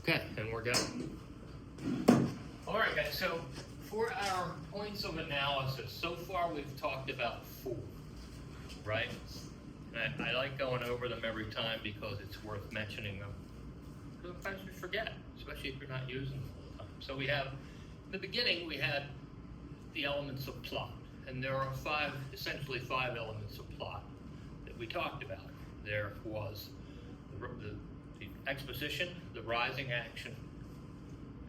Okay, and we're going. All right, guys, so for our points of analysis, so far we've talked about 4, right? And I like going over them every time because it's worth mentioning them. Sometimes we forget, especially if you're not using them all the time. So we have, in the beginning, we had the elements of plot. And there are essentially five elements of plot that we talked about. There was the exposition, the rising action,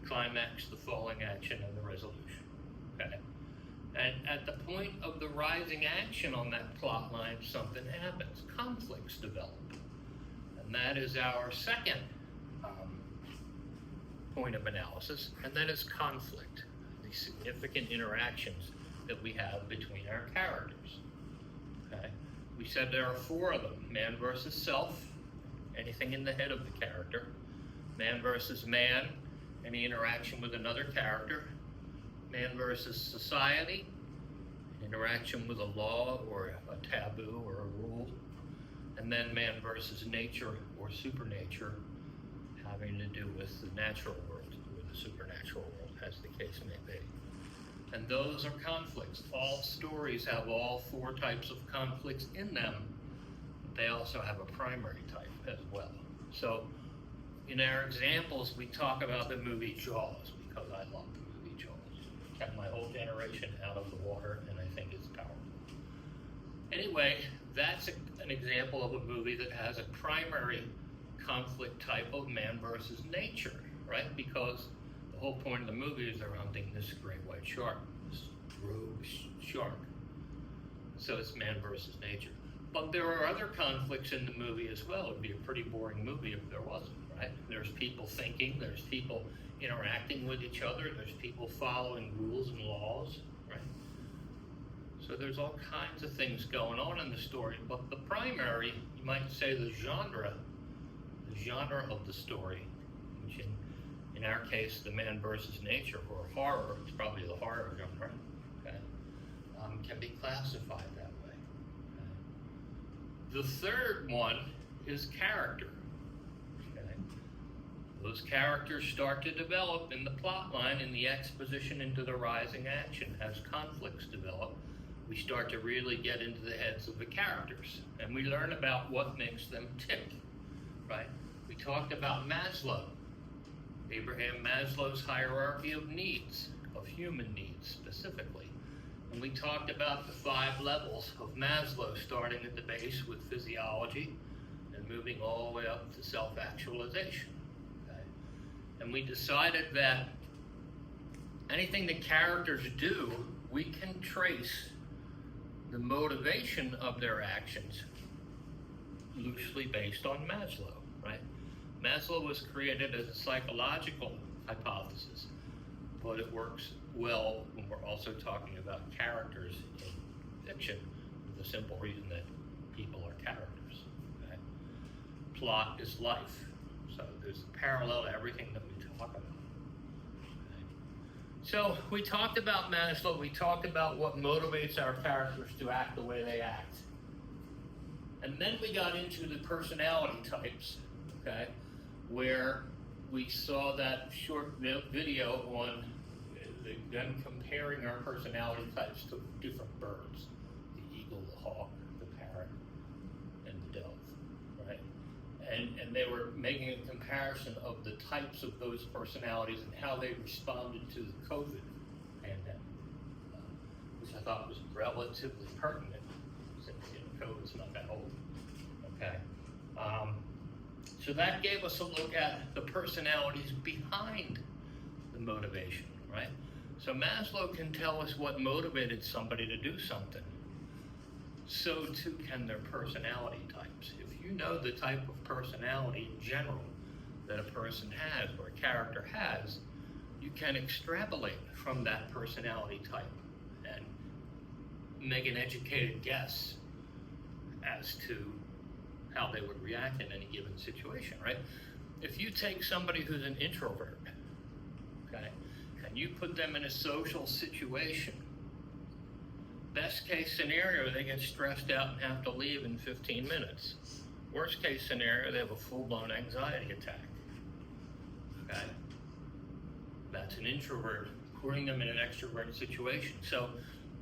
the climax, the falling action, and the resolution. Okay. And at the point of the rising action on that plot line, something happens. Conflicts develop. And that is our second point of analysis, and that is conflict, the significant interactions that we have between our characters. Okay? We said there are 4 of them: man versus self, anything in the head of the character; man versus man, any interaction with another character; man versus society, interaction with a law or a taboo or a rule; and then man versus nature or supernature, having to do with the natural world or the supernatural world, as the case may be. And those are conflicts. All stories have all 4 types of conflicts in them. They also have a primary type as well. So in our examples, we talk about the movie Jaws because I love the movie Jaws. Kept my whole generation out of the water, and I think it's powerful. Anyway, that's an example of a movie that has a primary conflict type of man versus nature, right? Because the whole point of the movie is they're hunting this great white shark, this rogue shark. So it's man versus nature. But there are other conflicts in the movie as well. It'd be a pretty boring movie if there wasn't, right? There's people thinking, there's people interacting with each other, there's people following rules and laws, right? So there's all kinds of things going on in the story. But the primary, you might say the genre of the story, which in our case, the man versus nature, or horror, it's probably the horror genre, okay, can be classified that way. Okay. The third one is character. Okay. Those characters start to develop in the plot line, in the exposition into the rising action. As conflicts develop, we start to really get into the heads of the characters, and we learn about what makes them tick, right? We talked about Maslow, Abraham Maslow's hierarchy of needs, of human needs specifically. And we talked about the 5 levels of Maslow, starting at the base with physiology and moving all the way up to self-actualization. Okay? And we decided that anything the characters do, we can trace the motivation of their actions loosely based on Maslow, right? Maslow was created as a psychological hypothesis, but it works well when we're also talking about characters in fiction, for the simple reason that people are characters. Okay? Plot is life, so there's a parallel to everything that we talk about. Okay? So we talked about Maslow, we talked about what motivates our characters to act the way they act. And then we got into the personality types, okay, where we saw that short video on them comparing our personality types to different birds: the eagle, the hawk, the parrot, and the dove, right? And they were making a comparison of the types of those personalities and how they responded to the COVID pandemic, which I thought was relatively pertinent since COVID's not that old. Okay. So that gave us a look at the personalities behind the motivation, right? So Maslow can tell us what motivated somebody to do something. So too can their personality types. If you know the type of personality in general that a person has or a character has, you can extrapolate from that personality type and make an educated guess as to how they would react in any given situation, right? If you take somebody who's an introvert, okay, and you put them in a social situation, best case scenario, they get stressed out and have to leave in 15 minutes. Worst case scenario, they have a full-blown anxiety attack. Okay? That's an introvert putting them in an extroverted situation. So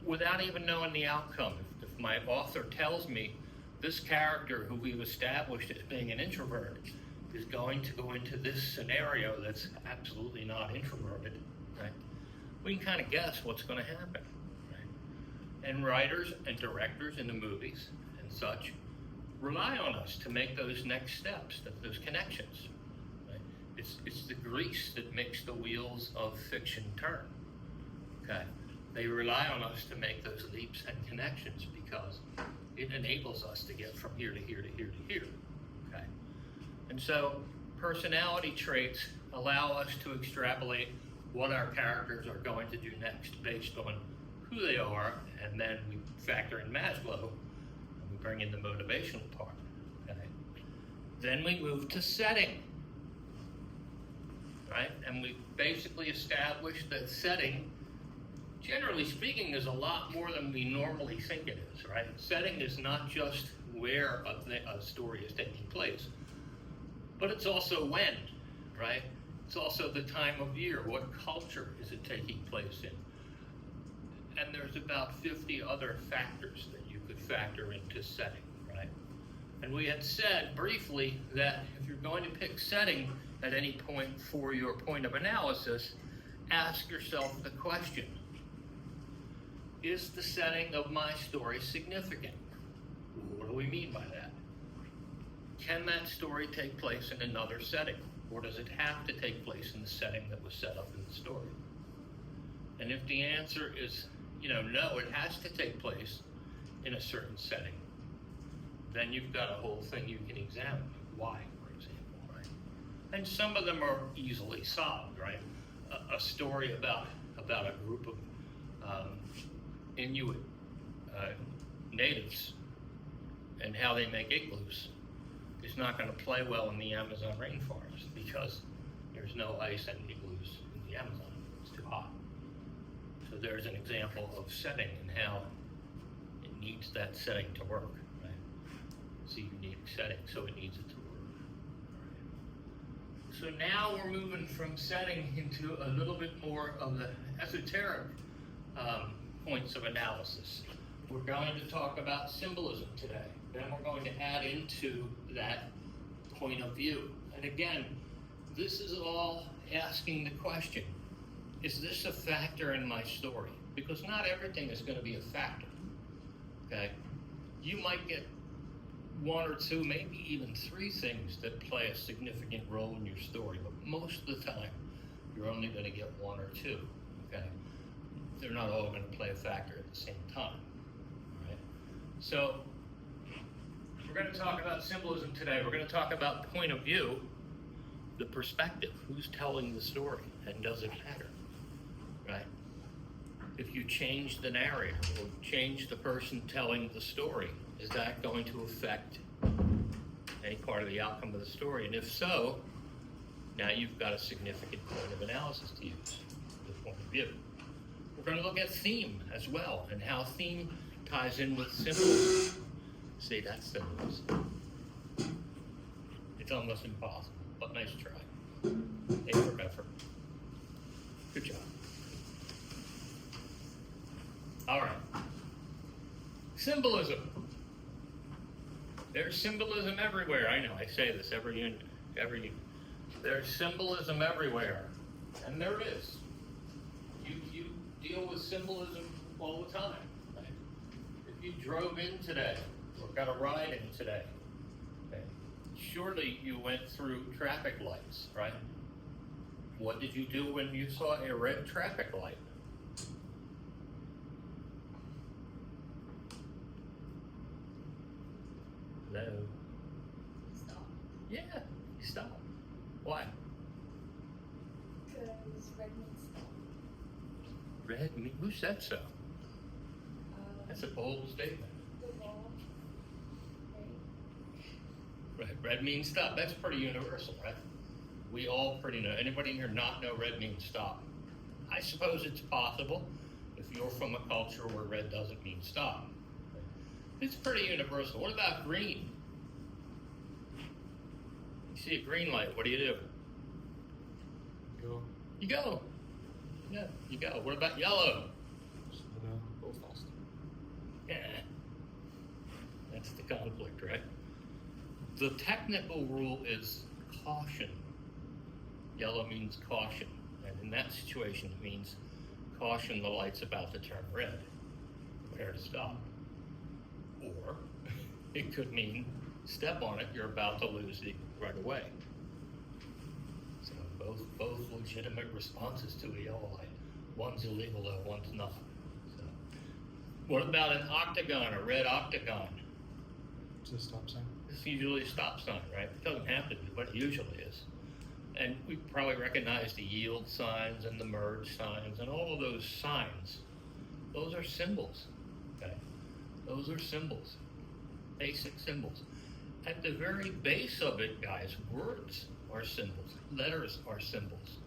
without even knowing the outcome, if my author tells me this character who we've established as being an introvert is going to go into this scenario that's absolutely not introverted, right? We can kind of guess what's going to happen, right? And writers and directors in the movies and such rely on us to make those next steps, those connections. Right? It's the grease that makes the wheels of fiction turn. Okay, they rely on us to make those leaps and connections because it enables us to get from here to here to here to here. Okay, and so personality traits allow us to extrapolate what our characters are going to do next based on who they are, and then we factor in Maslow. Bring in the motivational part. Okay? Then we move to setting, right? And we basically establish that setting, generally speaking, is a lot more than we normally think it is, right? Setting is not just where a story is taking place, but it's also when, right? It's also the time of year. What culture is it taking place in? And there's about 50 other factors that you could factor into setting, right? And we had said briefly that if you're going to pick setting at any point for your point of analysis, ask yourself the question, is the setting of my story significant? What do we mean by that? Can that story take place in another setting? Or does it have to take place in the setting that was set up in the story? And if the answer is, no, it has to take place in a certain setting, then you've got a whole thing you can examine. Why, for example, right? And some of them are easily solved, right? A story about a group of Inuit natives and how they make igloos is not going to play well in the Amazon rainforest because there's no ice and igloos in the Amazon. It's too hot. So there's an example of setting and how it needs that setting to work, right? It's a unique setting, so it needs it to work. Right? So now we're moving from setting into a little bit more of the esoteric points of analysis. We're going to talk about symbolism today. Then we're going to add into that point of view. And again, this is all asking the question, is this a factor in my story? Because not everything is going to be a factor, okay? You might get one or two, maybe even three things that play a significant role in your story, but most of the time, you're only going to get one or two, okay? They're not all going to play a factor at the same time, right? So, we're going to talk about symbolism today. We're going to talk about point of view, the perspective, who's telling the story, and does it matter? Right? If you change the narrator or change the person telling the story, is that going to affect any part of the outcome of the story? And if so, now you've got a significant point of analysis to use, the point of view. We're going to look at theme as well, and how theme ties in with symbolism. See, that's symbolism. It's almost impossible, but nice try. A for effort. Good job. All right. Symbolism. There's symbolism everywhere. I know, I say this every there's symbolism everywhere. And there is. You deal with symbolism all the time. Right? If you drove in today, or got a ride in today, okay, surely you went through traffic lights, right? What did you do when you saw a red traffic light? Hello? Stop. Yeah, you stop. Why? Because red means stop. Red means, who said so? That's a bold statement. The law. Right? Red means stop. That's pretty universal, right? We all pretty know. Anybody in here not know red means stop? I suppose it's possible if you're from a culture where red doesn't mean stop. It's pretty universal. What about green? You see a green light, what do you do? Go. You go. Yeah, you go. What about yellow? Slow down. Go faster. Yeah. That's the conflict, right? The technical rule is caution. Yellow means caution. And in that situation, it means caution, the light's about to turn red. Prepare to stop. Or it could mean step on it, you're about to lose it right away. So both legitimate responses to a yellow light. One's illegal though, one's not. So, what about an octagon, a red octagon? It's a stop sign. It's usually a stop sign, right? It doesn't have to be, but it usually is. And we probably recognize the yield signs and the merge signs and all of those signs. Those are symbols, okay? Those are symbols, basic symbols. At the very base of it, guys, words are symbols, letters are symbols.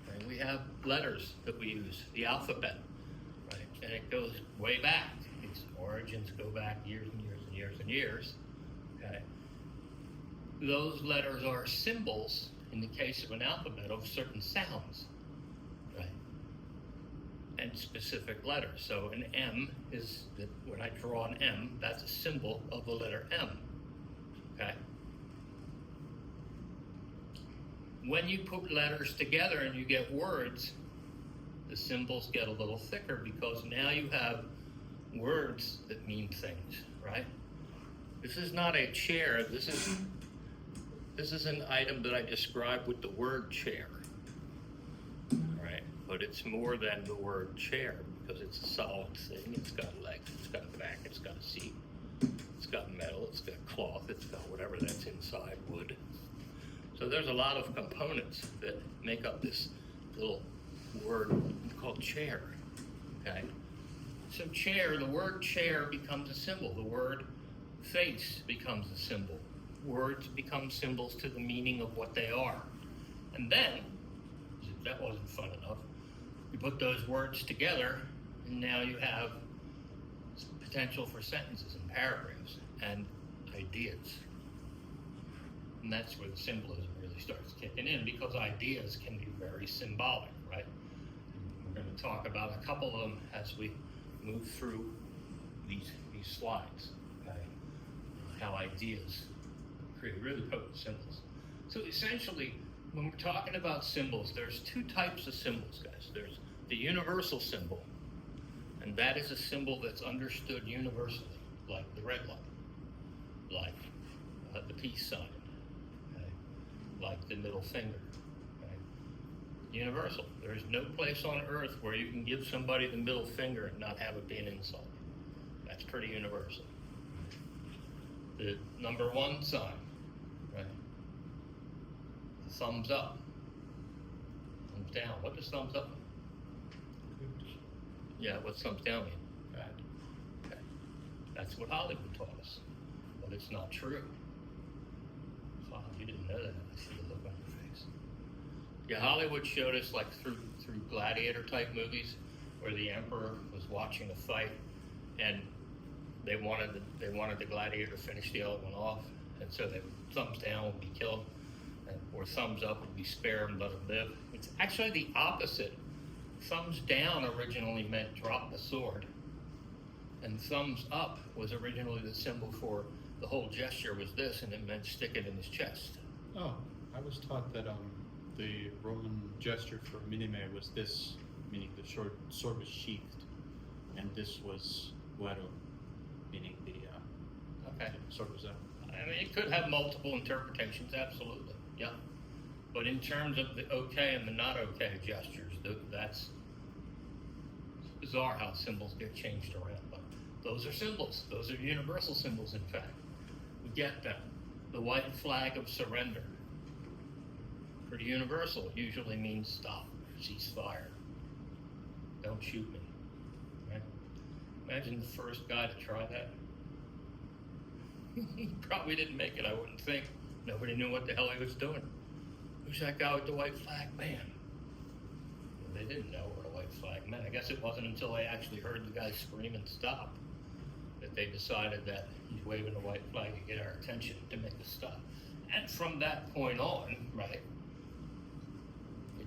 Right? We have letters that we use, the alphabet, right? And it goes way back. Its origins go back years and years and years and years, okay? Those letters are symbols, in the case of an alphabet, of certain sounds, right? And specific letters. So an M is, when I draw an M, that's a symbol of the letter M, okay? When you put letters together and you get words, the symbols get a little thicker because now you have words that mean things, right? This is not a chair, this is an item that I described with the word chair, right? But it's more than the word chair because it's a solid thing. It's got legs, it's got a back, it's got a seat, it's got metal, it's got cloth, it's got whatever that's inside, wood. So there's a lot of components that make up this little word called chair, okay? So chair, the word chair becomes a symbol. The word face becomes a symbol. Words become symbols to the meaning of what they are. And then, if that wasn't fun enough, you put those words together, and now you have potential for sentences and paragraphs and ideas. And that's where the symbolism really starts kicking in, because ideas can be very symbolic, right? We're going to talk about a couple of them as we move through these slides, okay? How ideas create really potent symbols. So essentially, when we're talking about symbols, there's two types of symbols, guys. There's the universal symbol, and that is a symbol that's understood universally, like the red light, like the peace sign, okay? Like the middle finger, okay? Universal. There's no place on earth where you can give somebody the middle finger and not have it be an insult. That's pretty universal. The number one sign, right? The thumbs up, thumbs down. What does thumbs up mean? Yeah, what's thumbs down mean? Right. Okay. That's what Hollywood taught us, but it's not true. Oh, you didn't know that. I see the look on your face. Yeah, Hollywood showed us like through gladiator type movies where the emperor was watching a fight and they wanted the gladiator to finish the other one off, and so they thumbs down would be killed, or thumbs up would be spared and let him live. It's actually the opposite. Thumbs down originally meant drop the sword, and thumbs up was originally the symbol for the whole gesture was this, and it meant stick it in his chest. Oh, I was taught that the Roman gesture for minime was this, meaning the sword was sheathed, and this was guero, meaning the Okay. sword was out. I mean, it could have multiple interpretations, absolutely, yeah. But in terms of the okay and the not okay gestures, that's bizarre how symbols get changed around. But those are symbols. Those are universal symbols, in fact. We get them. The white flag of surrender. Pretty universal. It usually means stop, cease fire. Don't shoot me. Right? Imagine the first guy to try that. He probably didn't make it, I wouldn't think. Nobody knew what the hell he was doing. Who's that guy with the white flag? Man. They didn't know what a white flag meant. I guess it wasn't until they actually heard the guy scream and stop that they decided that he's waving a white flag to get our attention, to make us stop. And from that point on, right,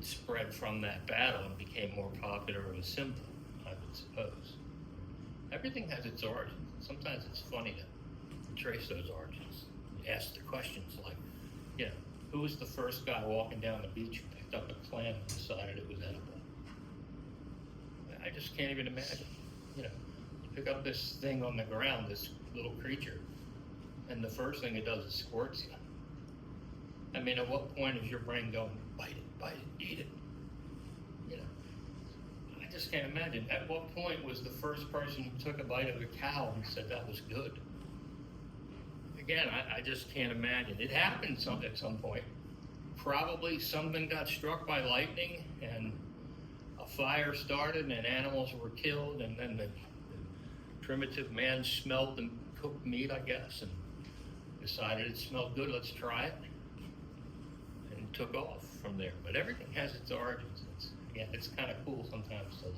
spread from that battle and became more popular of a symbol, I would suppose. Everything has its origins. Sometimes it's funny to trace those origins. You ask the questions like, you know, who was the first guy walking down the beach who picked up a clam and decided it was edible? I just can't even imagine. You know, you pick up this thing on the ground, this little creature, and the first thing it does is squirts you. I mean, at what point is your brain going, bite it, eat it? You know, I just can't imagine. At what point was the first person who took a bite of a cow and said that was good? Again, I just can't imagine. It happened at some point. Probably something got struck by lightning and a fire started and animals were killed, and then the primitive man smelled the cooked meat, I guess, and decided it smelled good, let's try it, and took off from there. But everything has its origins. It's kind of cool sometimes to look.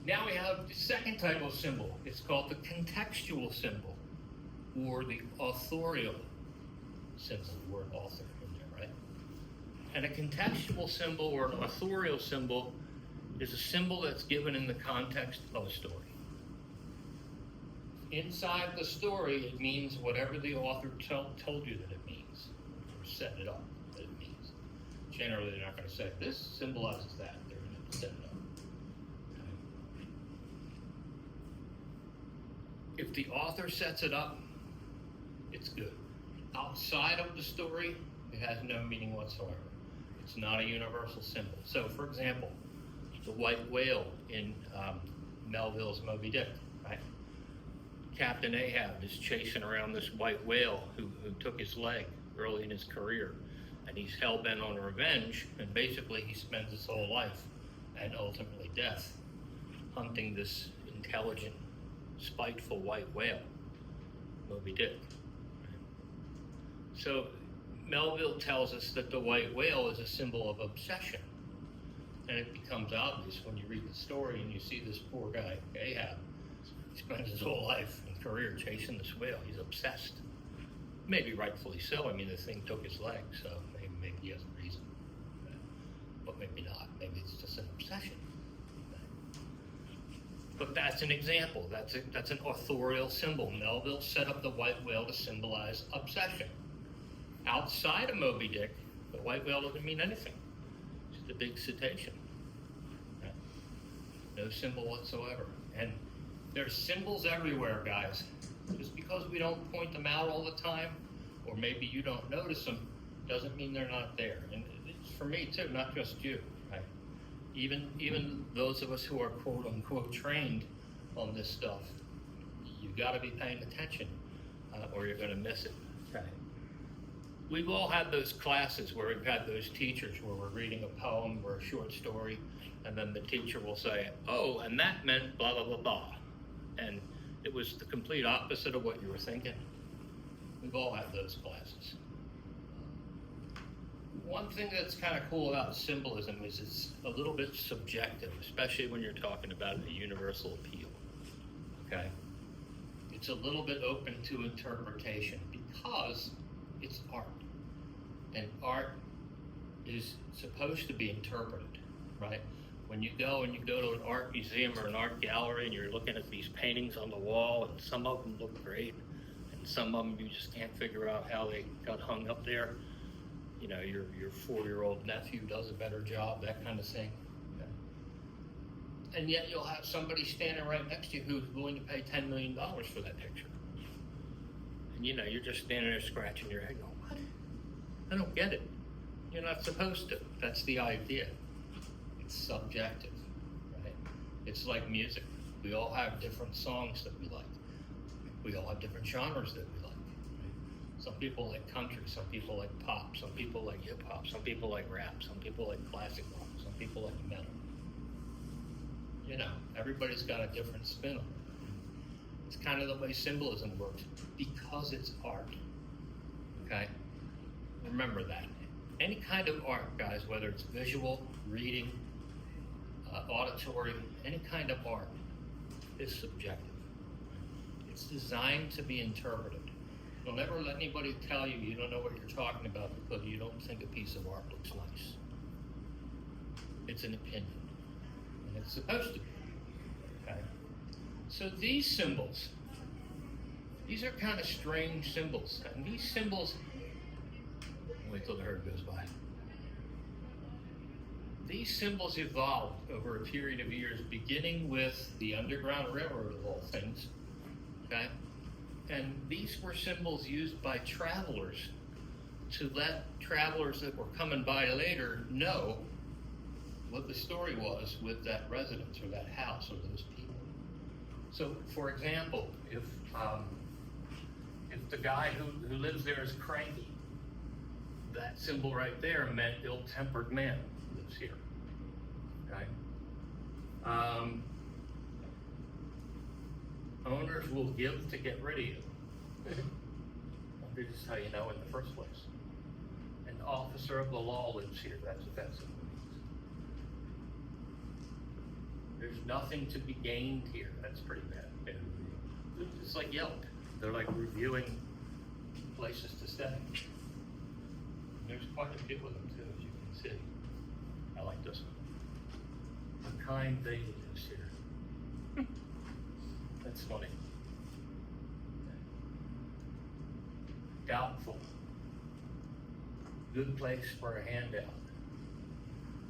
Now we have the second type of symbol. It's called the contextual symbol, or the authorial symbol, the word author in there, right? And a contextual symbol or an authorial symbol is a symbol that's given in the context of a story. Inside the story, it means whatever the author told you that it means, or set it up that it means. Generally, they're not going to say, this symbolizes that. They're going to set it up. If the author sets it up, it's good. Outside of the story, it has no meaning whatsoever. It's not a universal symbol. So, for example, the white whale in Melville's Moby Dick, right? Captain Ahab is chasing around this white whale who took his leg early in his career, and he's hell-bent on revenge, and basically he spends his whole life, and ultimately death, hunting this intelligent, spiteful white whale, Moby Dick. So Melville tells us that the white whale is a symbol of obsession. And it becomes obvious when you read the story and you see this poor guy, Ahab. He spends his whole life and career chasing this whale. He's obsessed. Maybe rightfully so. I mean, the thing took his leg, so maybe he has a reason. But maybe not. Maybe it's just an obsession. But that's an example. That's an authorial symbol. Melville set up the white whale to symbolize obsession. Outside of Moby Dick, the white whale doesn't mean anything. It's just a big cetacean. Right? No symbol whatsoever. And there's symbols everywhere, guys. Just because we don't point them out all the time, or maybe you don't notice them, doesn't mean they're not there. And it's for me too, not just you. Right? Even those of us who are quote unquote trained on this stuff, you got to be paying attention, or you're going to miss it. Okay. We've all had those classes where we've had those teachers where we're reading a poem or a short story, and then the teacher will say, "Oh, and that meant blah blah blah blah," and it was the complete opposite of what you were thinking. We've all had those classes. One thing that's kind of cool about symbolism is it's a little bit subjective, especially when you're talking about a universal appeal. Okay? It's a little bit open to interpretation because it's art. And art is supposed to be interpreted, right? When you go to an art museum or an art gallery and you're looking at these paintings on the wall, and some of them look great, and some of them you just can't figure out how they got hung up there. You know, your 4-year-old nephew does a better job, that kind of thing. Okay. And yet you'll have somebody standing right next to you who's willing to pay $10 million for that picture. And you know, you're just standing there scratching your head going, what? I don't get it. You're not supposed to. That's the idea. It's subjective, right? It's like music. We all have different songs that we like. We all have different genres that we like. Right? Some people like country, some people like pop, some people like hip hop, some people like rap, some people like classic rock, some people like metal. You know, everybody's got a different spin on it. It's kind of the way symbolism works because it's art. Okay? Remember that. Any kind of art, guys, whether it's visual, reading, auditory, any kind of art is subjective. It's designed to be interpreted. Don't ever let anybody tell you you don't know what you're talking about because you don't think a piece of art looks nice. It's an opinion, and it's supposed to be. Okay? So these symbols, these are kind of strange symbols, and these symbols, wait till the herd goes by. These symbols evolved over a period of years, beginning with the Underground Railroad of all things, okay? And these were symbols used by travelers to let travelers that were coming by later know what the story was with that residence or that house or those people. So, for example, if the guy who lives there is cranky, that symbol right there meant ill-tempered man lives here. Okay. Owners will give to get rid of you. This is how you know in the first place. An officer of the law lives here. That's what that symbol means. There's nothing to be gained here. That's pretty bad. It's like Yelp. They're like reviewing places to stay. There's quite a few of them too, as you can see. I like this one. A kind lady lives here. That's funny. Doubtful. Good place for a handout.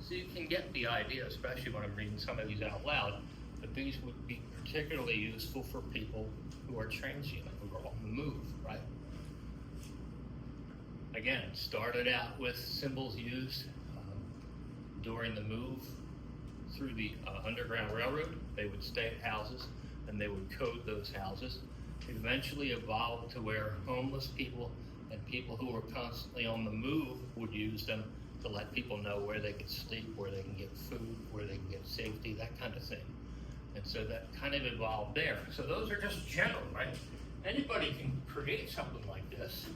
So you can get the idea, especially when I'm reading some of these out loud, that these would be particularly useful for people who are transient, who are on the move, right? Again, started out with symbols used during the move through the Underground Railroad. They would stay at houses and they would code those houses. Eventually evolved to where homeless people and people who were constantly on the move would use them to let people know where they could sleep, where they can get food, where they can get safety, that kind of thing. And so that kind of evolved there. So those are just general, right? Anybody can create something like this.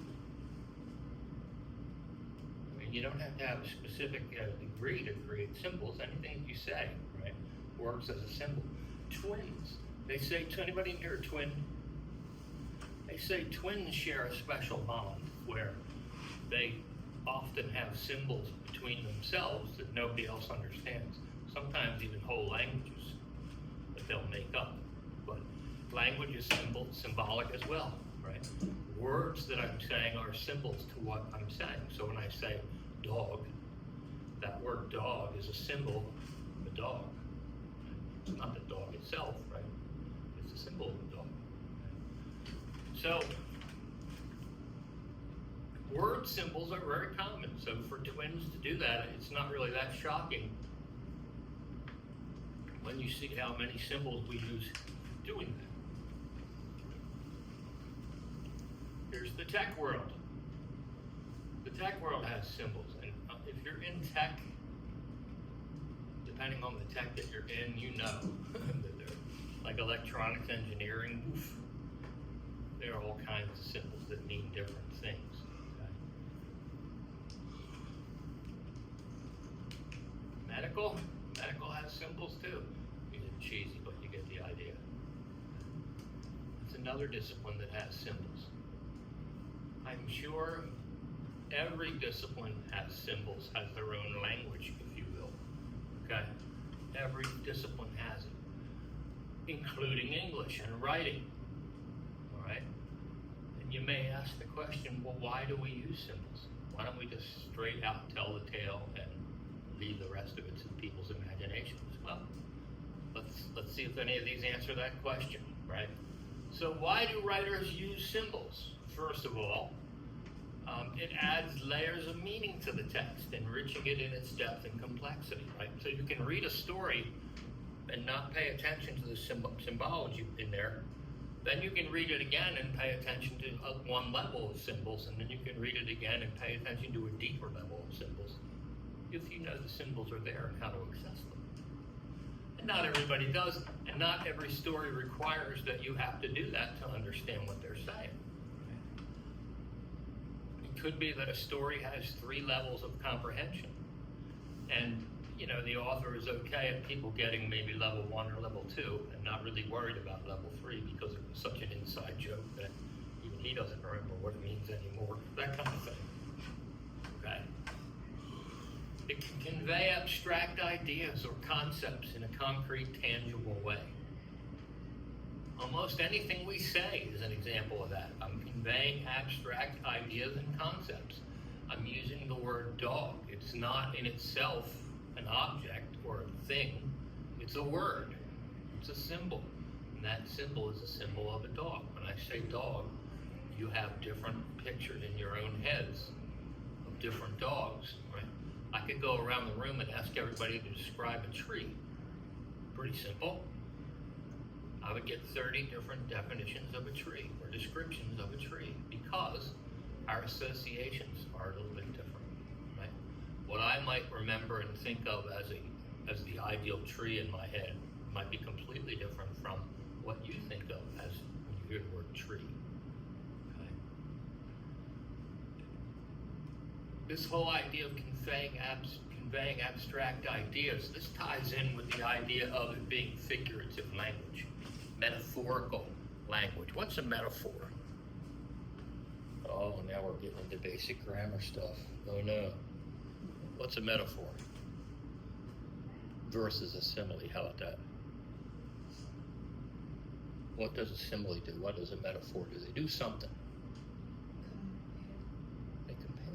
I mean, you don't have to have a specific degree to create symbols. Anything that you say, right, works as a symbol. Twins. They say, to anybody near a twin? They say twins share a special bond where they often have symbols between themselves that nobody else understands. Sometimes even whole languages that they'll make up. But language is symbolic as well, right? Words that I'm saying are symbols to what I'm saying. So when I say dog, that word dog is a symbol of a dog. It's not the dog itself, right? It's a symbol of the dog. So, word symbols are very common. So for twins to do that, it's not really that shocking when you see how many symbols we use doing that. Here's the tech world. The tech world has symbols, and if you're in tech, depending on the tech that you're in, you know that they're like electronics engineering. There are all kinds of symbols that mean different things. Okay? Medical has symbols too. It's cheesy, but you get the idea. It's another discipline that has symbols. I'm sure every discipline has symbols, has their own language, if you will. Okay? Every discipline has it, including English and writing. All right? And you may ask the question, well, why do we use symbols? Why don't we just straight out tell the tale and leave the rest of it to people's imaginations? Well, let's see if any of these answer that question, right? So why do writers use symbols? First of all, it adds layers of meaning to the text, enriching it in its depth and complexity, right? So you can read a story and not pay attention to the symbology in there. Then you can read it again and pay attention to one level of symbols, and then you can read it again and pay attention to a deeper level of symbols, if you know the symbols are there and how to access them. And not everybody does, and not every story requires that you have to do that to understand what they're saying. It could be that a story has 3 levels of comprehension, and you know, the author is okay at people getting maybe level 1 or level 2 and not really worried about level 3 because it was such an inside joke that even he doesn't remember what it means anymore, that kind of thing. Okay? It can convey abstract ideas or concepts in a concrete, tangible way. Almost anything we say is an example of that. I'm conveying abstract ideas and concepts. I'm using the word dog. It's not in itself an object or a thing. It's a word. It's a symbol. And that symbol is a symbol of a dog. When I say dog, you have different pictures in your own heads of different dogs, right? I could go around the room and ask everybody to describe a tree. Pretty simple. I would get 30 different definitions of a tree or descriptions of a tree because our associations are a little bit different, right? What I might remember and think of as the ideal tree in my head might be completely different from what you think of as when you hear the word tree. Okay? This whole idea of conveying abstract ideas, this ties in with the idea of it being figurative language, metaphorical language. What's a metaphor? Oh, now we're getting into basic grammar stuff. Oh no. What's a metaphor? Versus a simile. How about that? What does a simile do? What does a metaphor do? They do something. They compare.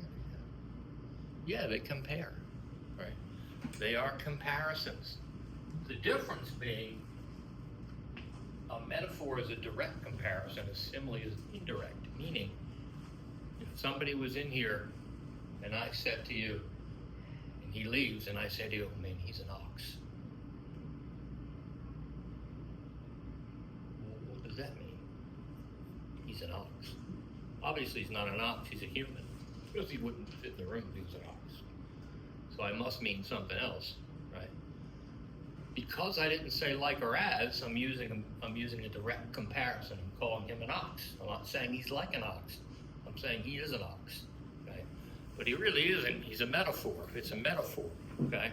Yeah, they compare. Right? They are comparisons. The difference being a metaphor is a direct comparison. A simile is indirect. Meaning, if somebody was in here and I said to you, and he leaves, and I said to you, man, he's an ox. What does that mean? He's an ox. Obviously, he's not an ox, he's a human. Because he wouldn't fit in the room if he was an ox. So I must mean something else, right? Because I didn't say like or as, I'm using a direct comparison. I'm calling him an ox. I'm not saying he's like an ox. I'm saying he is an ox, okay? But he really isn't. He's a metaphor. It's a metaphor, okay?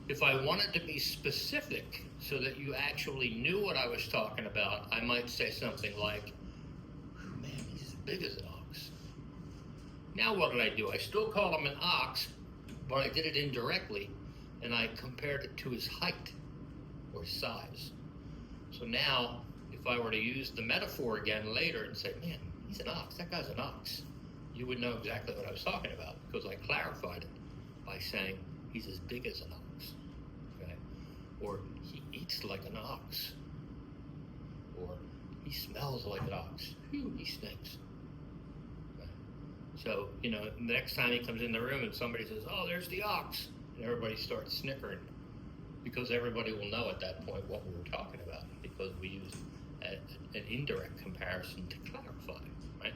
If I wanted to be specific so that you actually knew what I was talking about, I might say something like, man, he's as big as an ox. Now what did I do? I still call him an ox, but I did it indirectly, and I compared it to his height or size. So now, if I were to use the metaphor again later and say, man, he's an ox, that guy's an ox, you would know exactly what I was talking about because I clarified it by saying he's as big as an ox, okay? Or he eats like an ox, or he smells like an ox. Phew, he stinks. Okay? So, the next time he comes in the room and somebody says, oh, there's the ox, and everybody starts snickering because everybody will know at that point what we were talking about because we used an indirect comparison to clarify, right?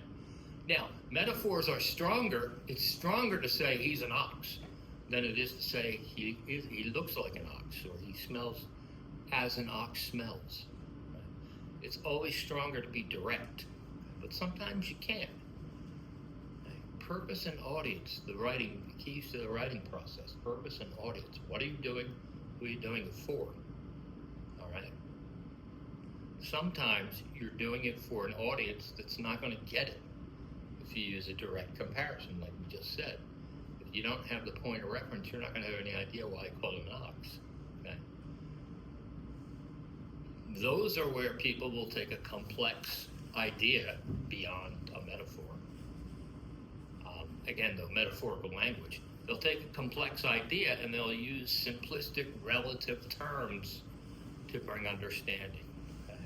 Now, metaphors are stronger. It's stronger to say he's an ox than it is to say he looks like an ox or he smells as an ox smells. Right? It's always stronger to be direct, but sometimes you can't. Right? Purpose and audience, the keys to the writing process. Purpose and audience. What are you doing? Who are you doing it for? All right. Sometimes you're doing it for an audience that's not going to get it if you use a direct comparison, like we just said. If you don't have the point of reference, you're not going to have any idea why I called him an ox. Okay? Those are where people will take a complex idea beyond a metaphor. Again, the metaphorical language. They'll take a complex idea and they'll use simplistic relative terms to bring understanding. Okay?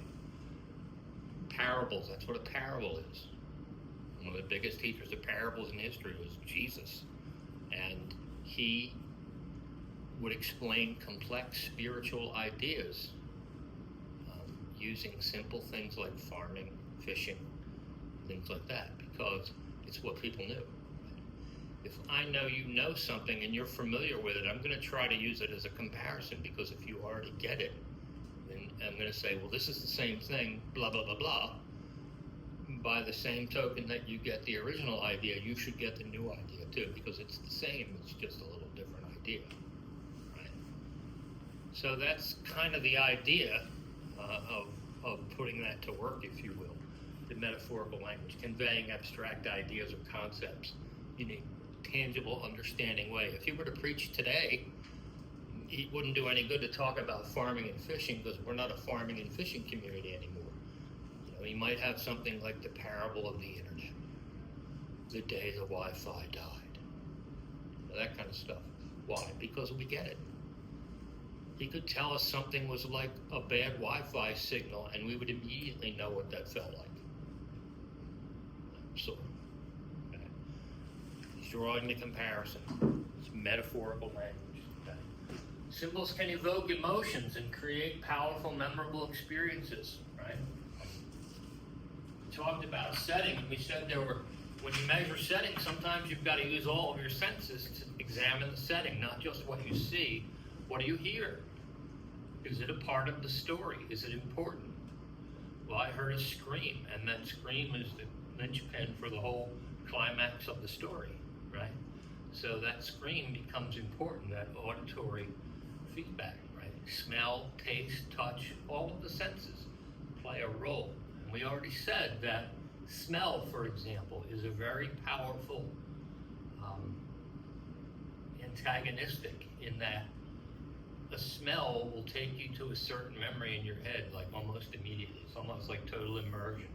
Parables, that's what a parable is. One of the biggest teachers of parables in history was Jesus. And he would explain complex spiritual ideas using simple things like farming, fishing, things like that, because it's what people knew. If I know you know something and you're familiar with it, I'm going to try to use it as a comparison, because if you already get it, then I'm going to say, well, this is the same thing, blah, blah, blah, blah. By the same token that you get the original idea, you should get the new idea too, because it's the same, it's just a little different idea, right? So that's kind of the idea of putting that to work, if you will. the metaphorical language, conveying abstract ideas or concepts in a tangible, understanding way. If he were to preach today, it wouldn't do any good to talk about farming and fishing because we're not a farming and fishing community anymore. He might have something like the parable of the internet, the day the Wi-Fi died, that kind of stuff. Why? Because we get it. He could tell us something was like a bad Wi-Fi signal and we would immediately know what that felt like. So, okay. He's drawing the comparison. It's metaphorical language. Okay. Symbols can evoke emotions and create powerful, memorable experiences, right? We talked about setting, and we said when you measure setting, sometimes you've got to use all of your senses to examine the setting, not just what you see. What do you hear? Is it a part of the story? Is it important? Well, I heard a scream, and that scream is the linchpin for the whole climax of the story, right? So that scream becomes important, that auditory feedback, right? Smell, taste, touch, all of the senses play a role. And we already said that smell, for example, is a very powerful antagonistic in that a smell will take you to a certain memory in your head, like almost immediately. It's almost like total immersion.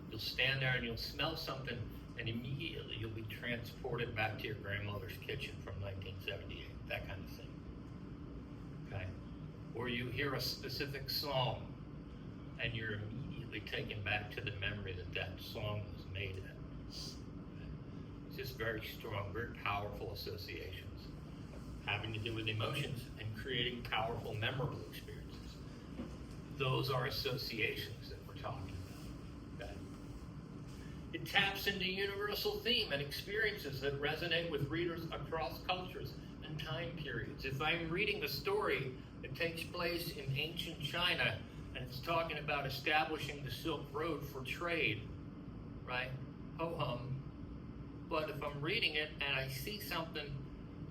You'll stand there and you'll smell something, and immediately you'll be transported back to your grandmother's kitchen from 1978, that kind of thing. Okay? Or you hear a specific song, and you're immediately taken back to the memory that song was made in. Okay? It's just very strong, very powerful associations having to do with emotions and creating powerful, memorable experiences. Those are associations that we're talking about. Okay? It taps into universal theme and experiences that resonate with readers across cultures and time periods. If I'm reading a story that takes place in ancient China and it's talking about establishing the Silk Road for trade, right? Ho-hum. But if I'm reading it and I see something,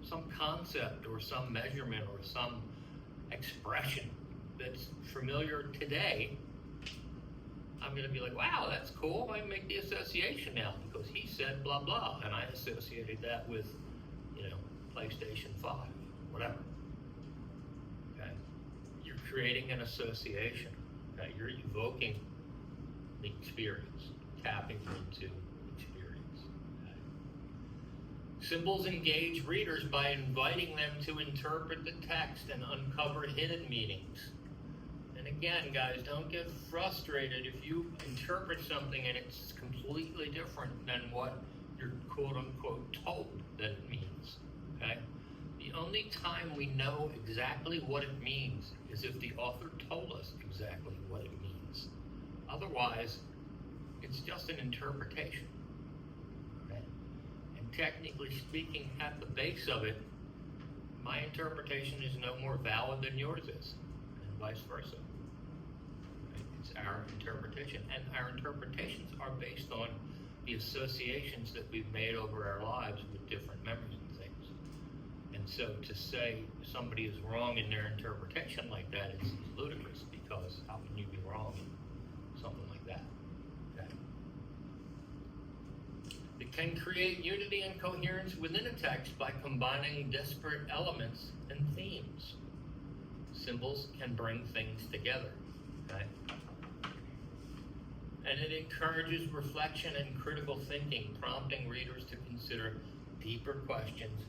some concept or some measurement or some expression that's familiar today, I'm going to be like, wow, that's cool. I make the association now because he said blah, blah, and I associated that with, PlayStation 5, whatever. Okay? You're creating an association. Okay? You're evoking the experience, tapping into experience. Okay? Symbols engage readers by inviting them to interpret the text and uncover hidden meanings. And again, guys, don't get frustrated if you interpret something and it's completely different than what you're quote-unquote told that it means, okay? The only time we know exactly what it means is if the author told us exactly what it means. Otherwise, it's just an interpretation, okay? And technically speaking, at the base of it, my interpretation is no more valid than yours is, and vice versa. It's our interpretation, and our interpretations are based on the associations that we've made over our lives with different memories and things. And so to say somebody is wrong in their interpretation like that is ludicrous, because how can you be wrong in something like that? Okay. It can create unity and coherence within a text by combining disparate elements and themes. Symbols can bring things together. Okay? And it encourages reflection and critical thinking, prompting readers to consider deeper questions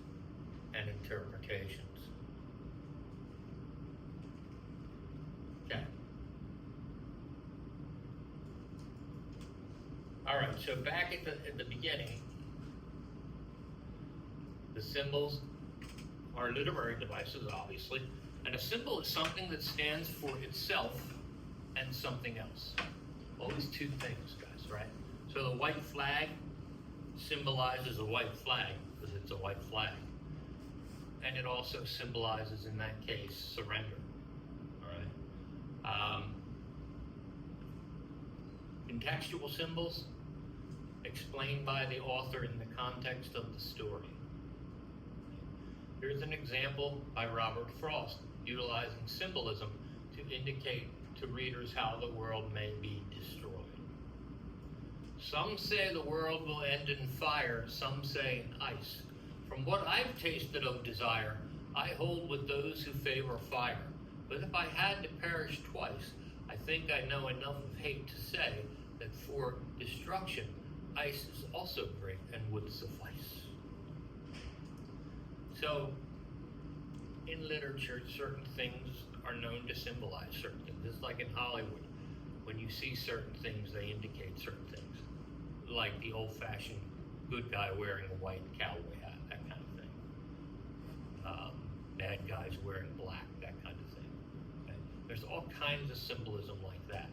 and interpretations. Okay. All right, so back at the beginning, the symbols are literary devices, obviously, and a symbol is something that stands for itself and something else. Always two things, guys, right? So the white flag symbolizes a white flag because it's a white flag. And it also symbolizes, in that case, surrender. All right. Contextual symbols explained by the author in the context of the story. Here's an example by Robert Frost, utilizing symbolism to indicate to readers how the world may be destroyed. Some say the world will end in fire, some say in ice. From what I've tasted of desire, I hold with those who favor fire. But if I had to perish twice, I think I know enough of hate to say that for destruction, ice is also great and would suffice. So, in literature, certain things are known to symbolize certain things. Just like in Hollywood, when you see certain things, they indicate certain things. Like the old-fashioned good guy wearing a white cowboy hat, that kind of thing. Bad guys wearing black, that kind of thing. Okay? There's all kinds of symbolism like that.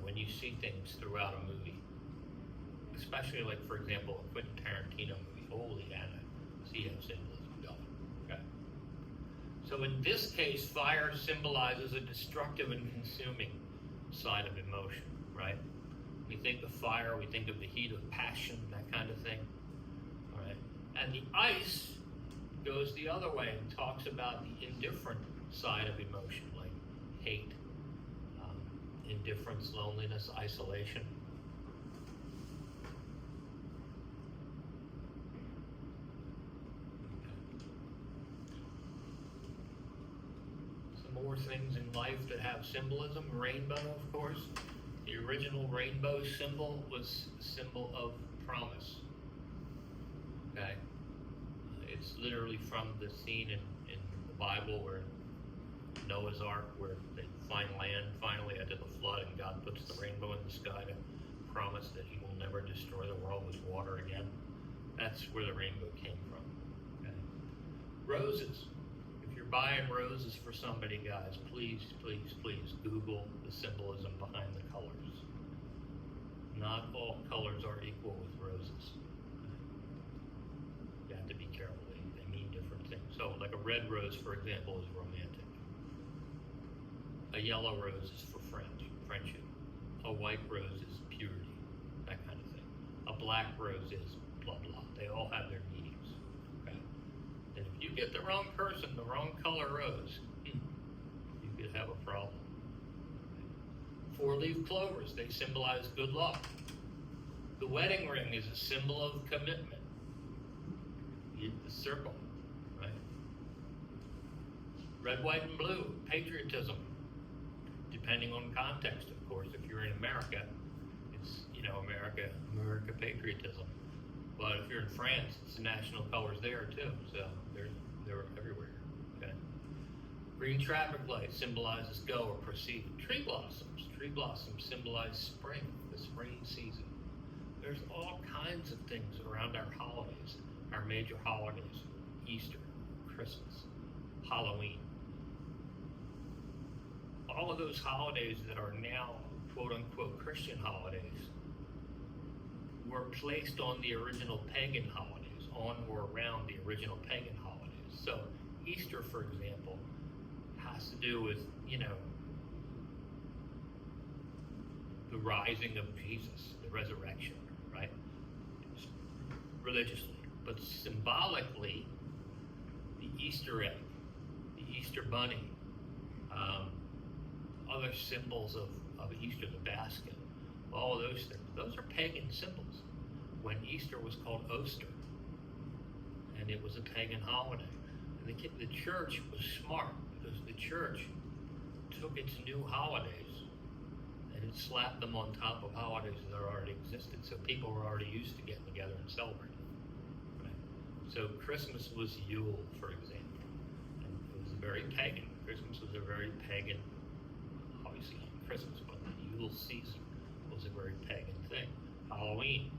When you see things throughout a movie, especially like, for example, a Quentin Tarantino movie, holy Anna, see how symbolism going. Okay. So in this case, fire symbolizes a destructive and consuming side of emotion, right? We think of fire, we think of the heat of passion, that kind of thing. All right. And the ice goes the other way and talks about the indifferent side of emotion, like hate, indifference, loneliness, isolation. Some more things in life that have symbolism. Rainbow, of course. The original rainbow symbol was a symbol of promise. Okay? It's literally from the scene in the Bible where Noah's Ark, where they find land finally after the flood, and God puts the rainbow in the sky to promise that he will never destroy the world with water again. That's where the rainbow came from. Okay? Roses. If you're buying roses for somebody, guys, please, please, please Google the symbolism behind the colors. Not all colors are equal with roses. You have to be careful. They mean different things. So, like a red rose, for example, is romantic. A yellow rose is for friendship. A white rose is purity, that kind of thing. A black rose is blah, blah. They all have their meanings. Okay? And if you get the wrong person, the wrong color rose, you could have a problem. Four-leaf clovers, they symbolize good luck. The wedding ring is a symbol of commitment. The circle, right? Red, white, and blue, patriotism. Depending on context, of course. If you're in America, it's, America patriotism. But if you're in France, it's the national colors there too. So they're everywhere. Okay. Green traffic light symbolizes go or proceed. Tree blossoms. Tree blossoms symbolize spring, the spring season. There's all kinds of things around our holidays, our major holidays: Easter, Christmas, Halloween. All of those holidays that are now quote-unquote Christian holidays were placed on the original pagan holidays, on or around the original pagan holidays. So Easter, for example, has to do with, the rising of Jesus, the resurrection, right? Religiously. But symbolically, the Easter egg, the Easter bunny, other symbols of Easter, the basket, all of those things. Those are pagan symbols. When Easter was called Oster, and it was a pagan holiday. And the church was smart, because the church took its new holidays and it slapped them on top of holidays that already existed. So people were already used to getting together and celebrating. Right? So Christmas was Yule, for example. And it was very pagan. Christmas was a very pagan, obviously not Christmas, but the Yule season was a very pagan thing. Halloween,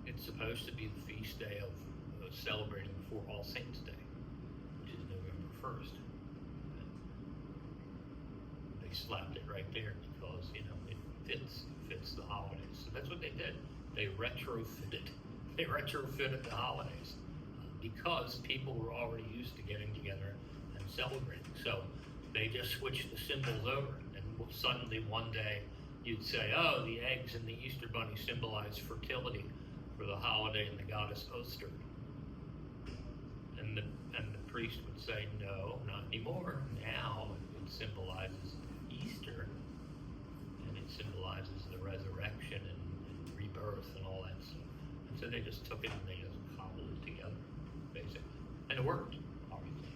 it's supposed to be the feast day of celebrating before All Saints Day, which is November 1st. And they slapped it right there because, it fits the holidays. So that's what they did. They retrofitted the holidays because people were already used to getting together and celebrating. So they just switched the symbols over, and suddenly one day you'd say, oh, the eggs in the Easter bunny symbolize fertility for the holiday and the goddess Oster. And the priest would say, no, not anymore. Now it symbolizes Easter, and symbolizes the resurrection and rebirth and all that stuff. And so they just took it and they just cobbled it together, basically. And it worked, obviously.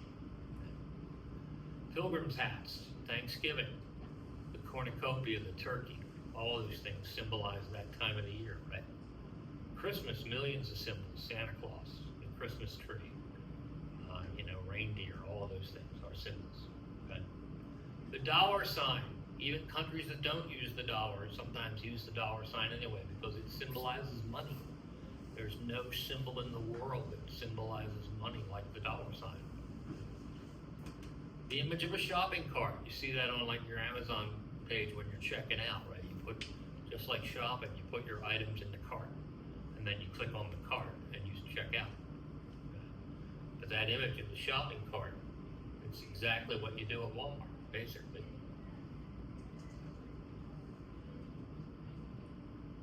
Pilgrims' hats, Thanksgiving, the cornucopia, the turkey, all those things symbolize that time of the year, right? Christmas, millions of symbols, Santa Claus, the Christmas tree, reindeer, all of those things are symbols. Okay? The dollar sign, even countries that don't use the dollar sometimes use the dollar sign anyway because it symbolizes money. There's no symbol in the world that symbolizes money like the dollar sign. The image of a shopping cart, you see that on like your Amazon page when you're checking out, right? You put, just like shopping, you put your items in the cart and then you click on the cart and you check out. But that image of the shopping cart, it's exactly what you do at Walmart, basically.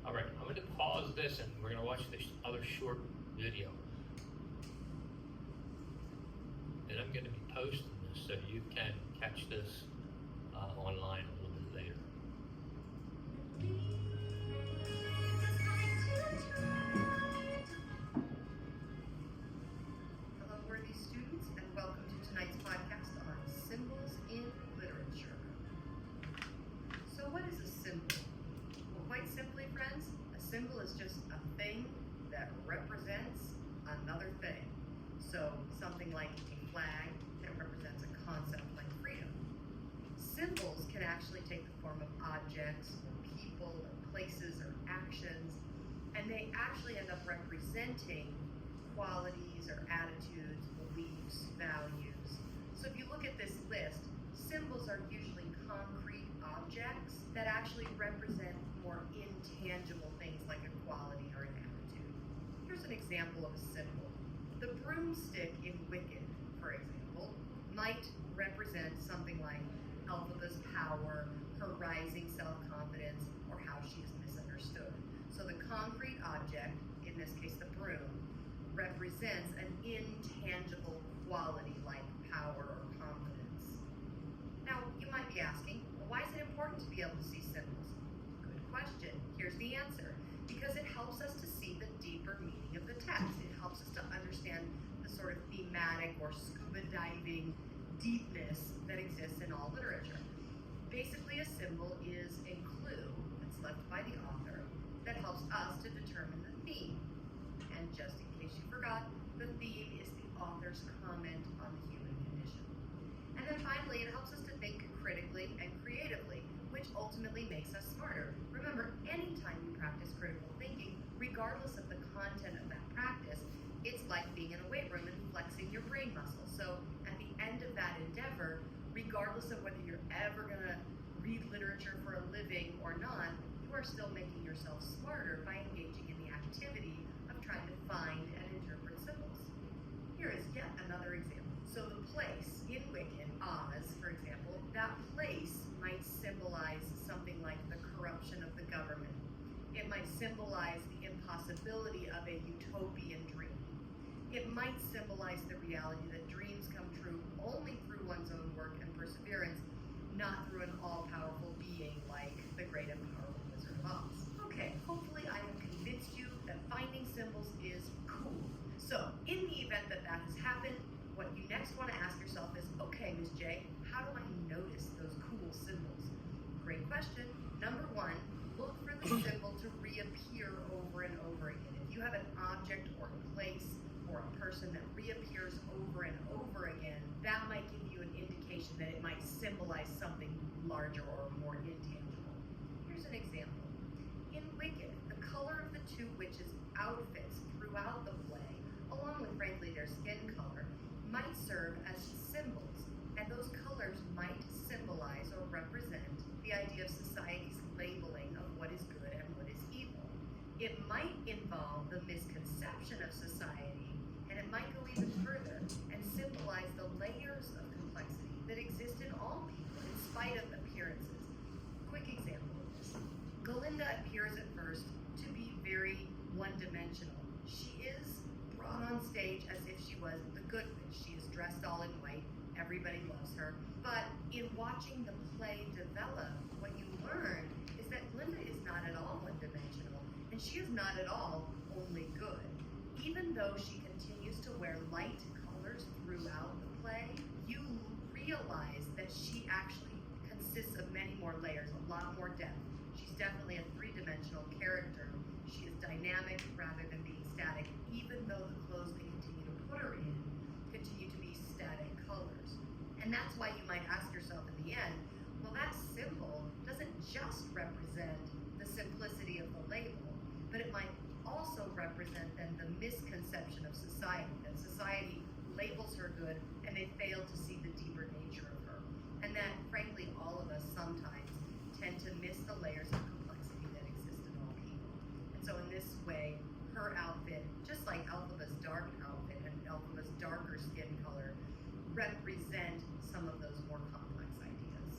All right, I'm going to pause this and we're going to watch this other short video. And I'm going to be posting this so you can catch this online a little bit later. Hello, worthy students, and welcome to tonight's podcast on symbols in literature. So what is a symbol? Well, quite simply, friends, a symbol is just a thing that represents another thing. So something like a flag that represents a concept like freedom. Symbols can actually take the form of objects or people or places or actions, and they actually end up representing qualities or attitudes, beliefs, values. So if you look at this list, symbols are usually concrete objects that actually represent more intangible things like a quality or an attitude. Here's an example of a symbol. The broomstick in Wicked, for example, might represent something like Elphaba's power, her rising self-confidence, or how she is misunderstood. So the concrete object, in this case the broom, represents an intangible quality like power or confidence. Now, you might be asking, well, why is it important to be able to see symbols? Good question. Here's the answer. Because it helps us to see the deeper meaning of the text. It helps us to understand the sort of thematic or scuba diving deepness that exists in all literature. Basically, a symbol is a clue that's left by the author that helps us to determine the theme. And just in case you forgot, the theme is the author's comment on the human condition. And then finally, it helps us to think critically and creatively, which ultimately makes us smarter. Remember, anytime you practice critical thinking, regardless of the content of that practice, it's like being in a weight room and flexing your brain muscles. So at the end of that endeavor, regardless of whether you're ever going to read literature for a living or not, you are still making yourself smarter by engaging in the activity of trying to find and interpret symbols. Here is yet another example. So the place in Wicked, Oz, for example, that place might symbolize something like the corruption of the government. It might symbolize the impossibility of a utopian dream. It might symbolize the reality that dreams come true only through one's own work and perseverance, not through an all-powerful being like the great and powerful Wizard of Oz. Okay, hopefully I have convinced you that finding symbols is cool. So, in the event that that has happened, what you next want to ask yourself is, okay, Ms. J, how do I notice those cool symbols? Great question. Number one, look for the symbol to reappear over and over again. If you have an object or a place or a person that reappears over and over again, that might give you an indication that it might symbolize something larger or more intangible. Here's an example. In Wicked, the color of the two witches' outfits throughout the play, along with frankly their skin color, might serve as symbols, and those colors might symbolize or represent the idea of society's labeling of what is good and what is evil. It might involve the misconception of society, and it might go even further and symbolize the layers of complexity that exist in all people in spite of appearances. Quick example of this. Galinda appears at first to be very one-dimensional. She is brought on stage as if she was the good witch. She is dressed all in white. Everybody loves her. But in watching the play develop, what you learn is that Linda is not at all one-dimensional, and she is not at all only good. Even though she continues to wear light colors throughout the play, you realize that she actually consists of many more layers, a lot more depth. She's definitely a three-dimensional character. She is dynamic rather than being static, even though the clothes they continue to put her in continue to be static colors. And that's why you might ask yourself in the end, well, that symbol doesn't just represent the simplicity of the label, but it might also represent then the misconception of society, that society labels her good and they fail to see the deeper nature of her. And that, frankly, all of us sometimes tend to miss the layers of complexity that exist in all people. And so in this way, her outfit, just like Elphaba's dark outfit and Elphaba's darker skin color, represent some of those more complex ideas.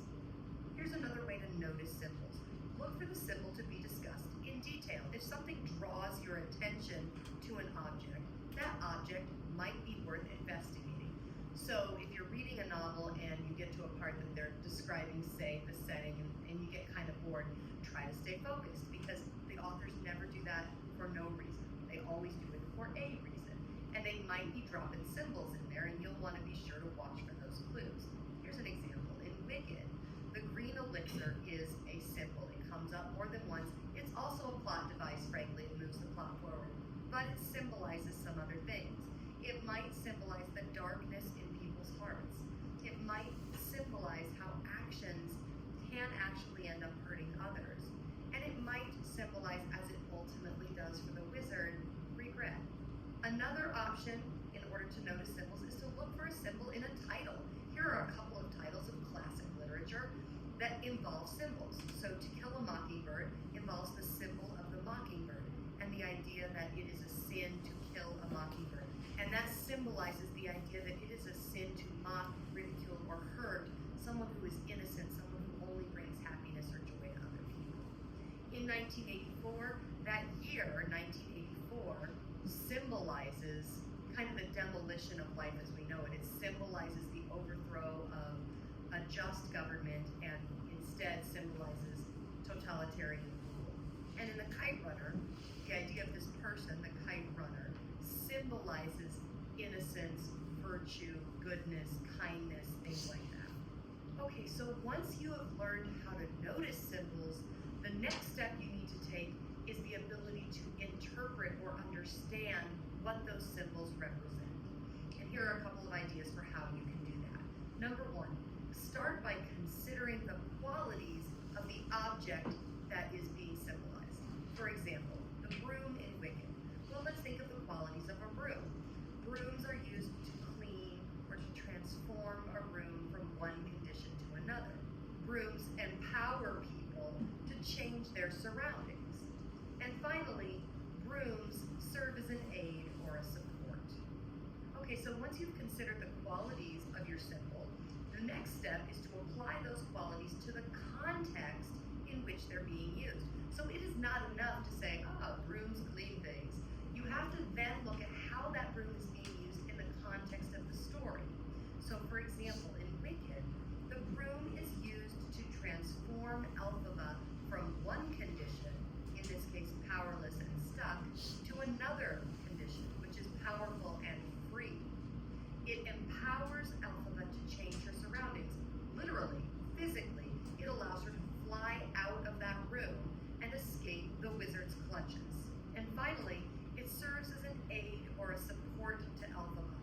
Here's another way to notice symbols. Look for the symbol to be discussed in detail. If something draws your attention to an object, that object might be worth investigating. So if you're reading a novel and you get to a part that they're describing, say, the setting, and you get kind of bored, try to stay focused, because the authors never do that for no reason. They always do it for a reason. And they might be dropping symbols in there, and you'll want to be sure to watch for those clues. Here's an example. In Wicked, the green elixir is a symbol. It comes up more than once. It's also a plot device, frankly. It moves the plot forward. But it symbolizes some other things. It might symbolize the darkness in people's hearts. It might symbolize how actions can actually end up hurting others. And it might symbolize, as it ultimately does for the wizard, regret. Another option in order to notice symbols is to look for a symbol in a title. Here are a couple of titles of classic literature that involve symbols. So To Kill a Mockingbird involves the symbol of the mockingbird and the idea that it is a sin to kill a mockingbird. And that symbolizes the idea that it is a sin to mock, ridicule, or hurt someone who is innocent, someone who only brings happiness or joy to other people. In 1984, that year, 1984, symbolizes kind of the demolition of life as we know it. It symbolizes the overthrow of a just government and instead symbolizes totalitarian rule. And in The Kite Runner, the idea of this person, the kite runner, symbolizes innocence, virtue, goodness, kindness, things like that. Okay, so once you have learned how to notice symbols, the next step you need to take is the ability to interpret or understand what those symbols represent. And here are a couple of ideas for how you can do that. Number one, start by considering the qualities of the object that is being symbolized. For example, the broom in Wicked. Well, let's think of the qualities of a broom. Brooms are used to clean or to transform a room from one condition to another. Brooms empower people to change their surroundings. And finally, brooms serve as an aid or a support. Okay, so once you've considered the qualities of your symbol, the next step is to apply those qualities to the context in which they're being used. So it is not enough to say, brooms clean things. You have to then look at how that broom is being used in the context of the story. So for example, in Wicked, the broom is used to transform Elphaba from one condition, in this case powerless and stuck, to another condition, which is powerful and free. It empowers Elphaba to change her surroundings. Literally, physically, it allows her to fly out of that room and escape the wizard's clutches. And finally, it serves as an aid or a support to Elphaba.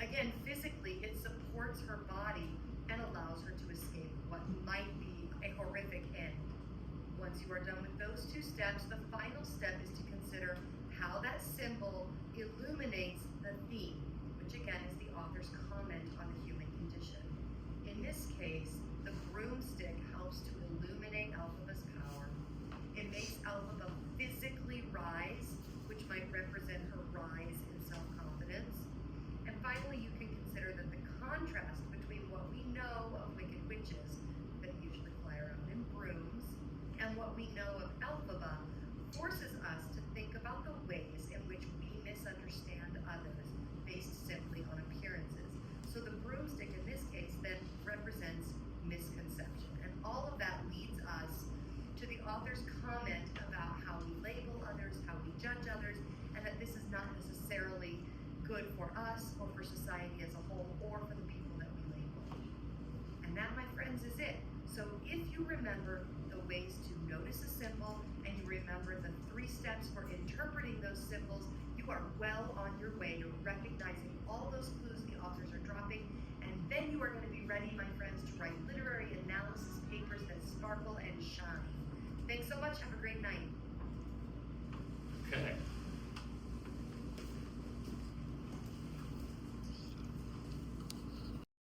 Again, physically, it supports her body and allows her to escape what might be a horrific end. Once you are done with those two steps, the final step is to consider how that symbol illuminates the theme, which again is the author's comment on the human condition. In this case, the broomstick helps to illuminate Elphaba's power. It makes Elphaba physically rise, which might represent her rise in self-confidence. And finally, you can consider that the contrast between what we know of wicked witches that usually fly around in brooms and what we know of Elphaba forces us to think about the ways in which we misunderstand others based simply on appearances. So the broomstick in this case then represents misconception. And all of that leads us to the author's society as a whole or for the people that we label. And that, my friends, is it. So if you remember the ways to notice a symbol and you remember the 3 steps for interpreting those symbols, you are well on your way to recognizing all those clues the authors are dropping, and then you are going to be ready, my friends, to write literary analysis papers that sparkle and shine. Thanks so much. Have a great night. Okay.